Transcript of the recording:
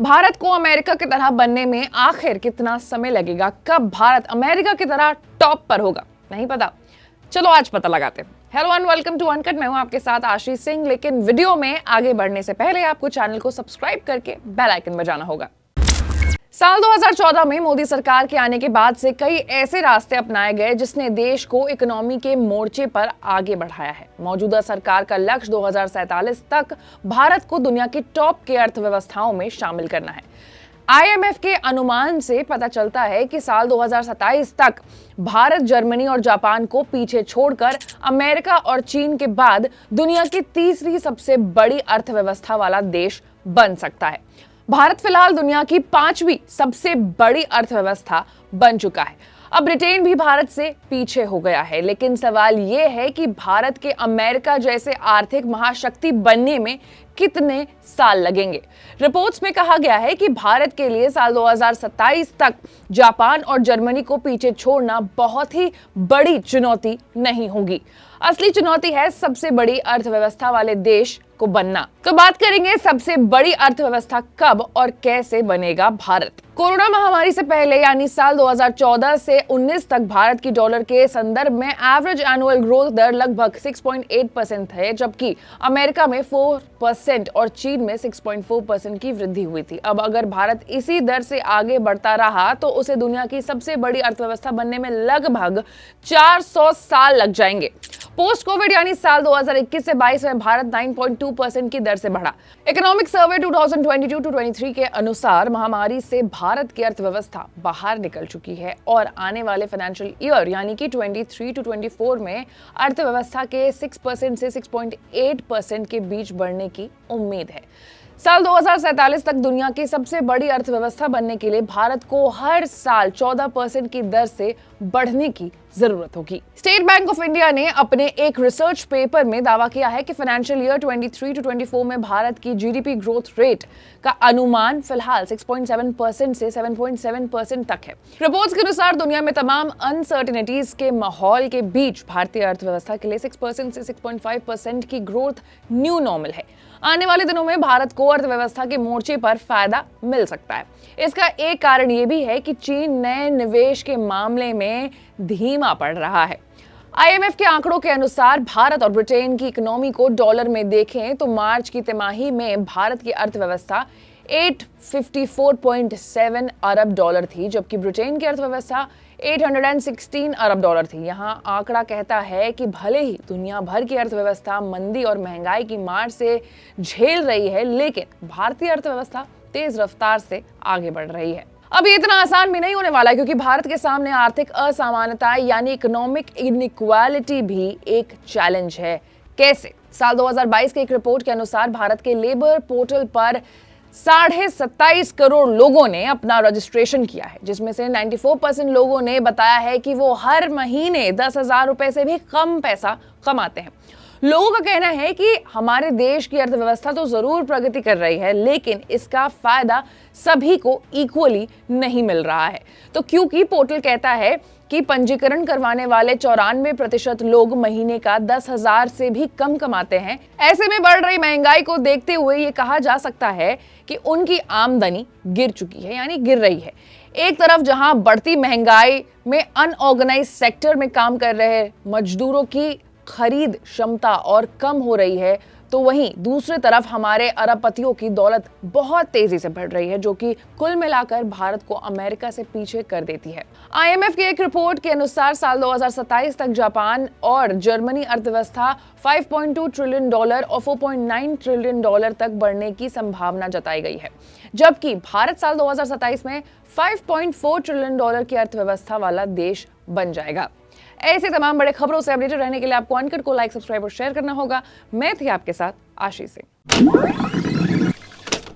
भारत को अमेरिका की तरह बनने में आखिर कितना समय लगेगा? कब भारत अमेरिका की तरह टॉप पर होगा? नहीं पता? चलो आज पता लगाते हैं। Hello and welcome to Uncut. मैं हूं आपके साथ आशीष सिंह। लेकिन वीडियो में आगे बढ़ने से पहले आपको चैनल को सब्सक्राइब करके बेल आइकन बजाना होगा। साल 2014 में मोदी सरकार के आने के बाद से कई ऐसे रास्ते अपनाए गए जिसने देश को इकोनॉमी के मोर्चे पर आगे बढ़ाया है। मौजूदा सरकार का लक्ष्य 2047 तक भारत को दुनिया की टॉप के अर्थव्यवस्थाओं में शामिल करना है। IMF के अनुमान से पता चलता है कि साल 2027 तक भारत जर्मनी और जापान को पीछे छोड़कर अमेरिका और चीन के बाद दुनिया की तीसरी सबसे बड़ी अर्थव्यवस्था वाला देश बन सकता है। भारत फिलहाल दुनिया की 5वीं सबसे बड़ी अर्थव्यवस्था बन चुका है। अब ब्रिटेन भी भारत से पीछे हो गया है। लेकिन सवाल यह है कि भारत के अमेरिका जैसे आर्थिक महाशक्ति बनने में कितने साल लगेंगे। रिपोर्ट्स में कहा गया है कि भारत के लिए साल 2027 तक जापान और जर्मनी को पीछे छोड़ना बहुत ही बड़ी चुनौती नहीं होगी। असली चुनौती है सबसे बड़ी अर्थव्यवस्था वाले देश को बनना। तो बात करेंगे सबसे बड़ी अर्थव्यवस्था कब और कैसे बनेगा भारत। कोरोना महामारी से पहले यानी साल 2014 से 19 तक भारत की डॉलर के संदर्भ में एवरेज एनुअल ग्रोथ दर लगभग 6.8% है, जबकि अमेरिका में 4% और चीन में 6.4% की वृद्धि हुई थी। अब अगर भारत इसी दर से आगे बढ़ता रहा तो उसे दुनिया की सबसे बड़ी अर्थव्यवस्था बनने में लगभग 400 साल लग जाएंगे। पोस्ट कोविड यानी साल 2021 से 22 में भारत 9.2% की दर से बढ़ा। इकोनॉमिक सर्वे 2022-23 के अनुसार महामारी से भारत की अर्थव्यवस्था बाहर निकल चुकी है और आने वाले फाइनेंशियल ईयर यानी कि 23-24 में अर्थव्यवस्था के 6% से 6.8% के बीच बढ़ने की उम्मीद है। साल 2047 तक दुनिया की सबसे बड़ी अर्थव्यवस्था बनने के लिए भारत को हर साल 14% की दर से बढ़ने की जरूरत होगी। स्टेट बैंक ऑफ इंडिया ने अपने एक रिसर्च पेपर में दावा किया है कि फाइनेंशियल ईयर 23-24 में भारत की जीडीपी ग्रोथ रेट का अनुमान फिलहाल 6.7% से 7.7% तक है। रिपोर्ट्स के अनुसार दुनिया में तमाम अनसर्टेनिटीज के माहौल के बीच भारतीय अर्थव्यवस्था के लिए 6% से 6.5% की ग्रोथ न्यू नॉर्मल है। आने वाले दिनों में भारत को अर्थव्यवस्था के मोर्चे पर फायदा मिल सकता है। इसका एक कारण ये भी है कि चीन नए निवेश के मामले में धीमा पड़ रहा है। IMF के आंकड़ों के अनुसार भारत और ब्रिटेन की इकोनॉमी को डॉलर में देखें तो मार्च की तिमाही में भारत की अर्थव्यवस्था 854.7 अरब डॉलर थी, जबकि ब्रिटेन की अर्थव्यवस्था 816 अरब डॉलर थी। यहाँ आंकड़ा कहता है कि भले ही दुनिया भर की अर्थव्यवस्था मंदी और महंगाई की मार से झेल रही है, लेकिन भारतीय अर्थव्यवस्था तेज रफ्तार से आगे बढ़ रही है। अब ये इतना आसान भी नहीं होने वाला है, क्योंकि भारत के सामने आर्थिक असमानता यानी इकोनॉमिक इनइक्वालिटी भी एक चैलेंज है। कैसे? साल 2022 के एक रिपोर्ट के अनुसार भारत के लेबर पोर्टल पर 27.5 करोड़ लोगों ने अपना रजिस्ट्रेशन किया है, जिसमें से 94% लोगों ने बताया है कि वो हर महीने 10,000 रुपए से भी कम पैसा कमाते हैं। लोगों का कहना है कि हमारे देश की अर्थव्यवस्था तो जरूर प्रगति कर रही है, लेकिन इसका फायदा सभी को इक्वली नहीं मिल रहा है। तो क्योंकि पोर्टल कहता है कि पंजीकरण करवाने वाले 94% लोग महीने का 10,000 से भी कम कमाते हैं। ऐसे में बढ़ रही महंगाई को देखते हुए ये कहा जा सकता है कि उनकी आमदनी गिर चुकी है, यानी गिर रही है। एक तरफ जहां बढ़ती महंगाई में अनऑर्गेनाइज सेक्टर में काम कर रहे मजदूरों की खरीद क्षमता और कम हो रही है, तो वहीं दूसरी तरफ हमारे अरबपतियों की दौलत बहुत तेजी से बढ़ रही है, जो कि कुल मिलाकर भारत को अमेरिका से पीछे कर देती है। IMF की एक रिपोर्ट के अनुसार साल 2027 तक जापान और जर्मनी अर्थव्यवस्था 5.2 ट्रिलियन डॉलर और 4.9 ट्रिलियन डॉलर तक बढ़ने की संभावना जताई गई है, जबकि भारत साल 2027 में 5.4 ट्रिलियन डॉलर की अर्थव्यवस्था वाला देश बन जाएगा। ऐसे तमाम बड़े खबरों से अपडेटेड रहने के लिए आपको अनकट को लाइक, सब्सक्राइब और शेयर करना होगा। मैं थी आपके साथ आशीष सिंह।